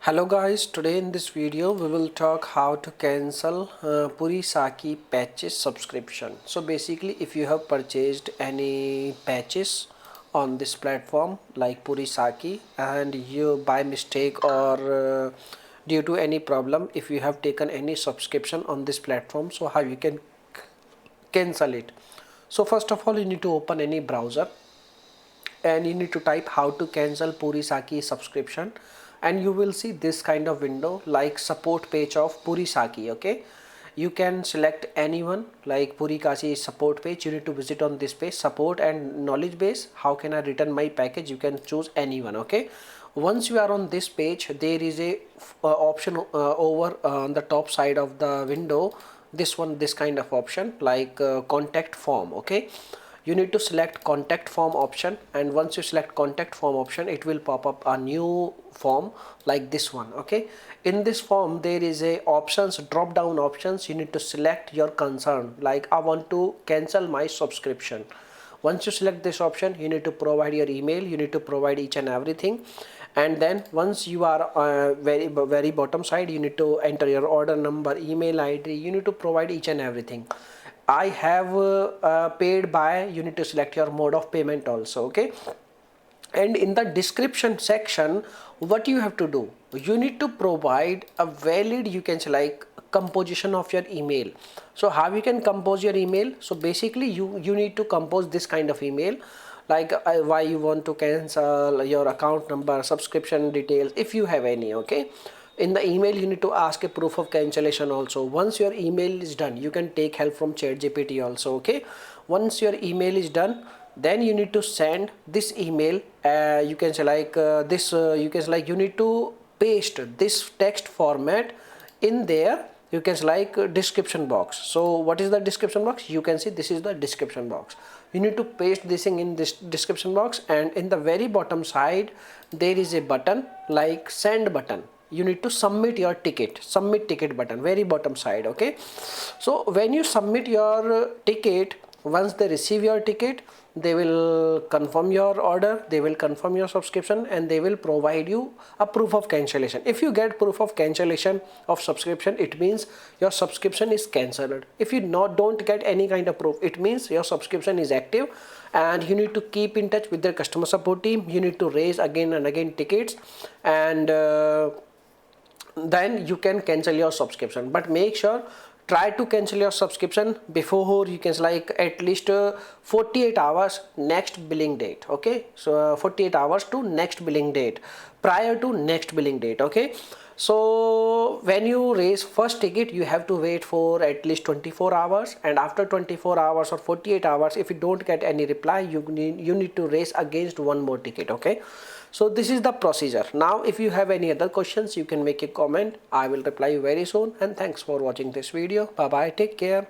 Hello guys, today in this video we will talk how to cancel Purisaki patches subscription. So basically if you have purchased any patches on this platform like Purisaki and you by mistake or due to any problem, if you have taken any subscription on this platform, so how you can cancel it. So first of all you need to open any browser and you need to type how to cancel Purisaki subscription, and you will see this kind of window like support page of Purisaki. Okay, you can select anyone like Purisaki support page. You need to visit on this page, support and knowledge base. How can I return my package? You can choose anyone. Okay, once you are on this page, there is a option over on the top side of the window, this kind of option like contact form. Okay, you need to select contact form option, and once you select contact form option, it will pop up a new form like this one. Okay, in this form there is a options, drop down options. You need to select your concern, like I want to cancel my subscription. Once you select this option, you need to provide your email, you need to provide each and everything, and then once you are very bottom side, you need to enter your order number, email id, you need to provide each and everything. I have paid by, you need to select your mode of payment also. Okay, and in the description section, what you have to do, you need to provide a valid, you can say like composition of your email. So how you can compose your email? So basically you need to compose this kind of email like why you want to cancel, your account number, subscription details if you have any. Okay, in the email you need to ask a proof of cancellation also. Once your email is done, you can take help from ChatGPT also. Okay, once your email is done, then you need to send this email, you can say like you can say like you need to paste this text format in there, you can say like description box. So what is the description box? You can see this is the description box. You need to paste this thing in this description box, and in the very bottom side there is a button like send button. You need to submit your ticket, submit ticket button, very bottom side. Okay, so when you submit your ticket, once they receive your ticket, they will confirm your order, they will confirm your subscription, and they will provide you a proof of cancellation. If you get proof of cancellation of subscription, it means your subscription is cancelled. If you don't get any kind of proof, it means your subscription is active, and you need to keep in touch with their customer support team. You need to raise again and again tickets, and then you can cancel your subscription. But make sure, try to cancel your subscription before, you can like at least 48 hours next billing date. Okay, so 48 hours to next billing date, prior to next billing date. Okay, so when you raise first ticket, you have to wait for at least 24 hours, and after 24 hours or 48 hours, if you don't get any reply, you need to raise against one more ticket. Okay, so this is the procedure. Now if you have any other questions, you can make a comment. I will reply you very soon, and thanks for watching this video. Bye bye, take care.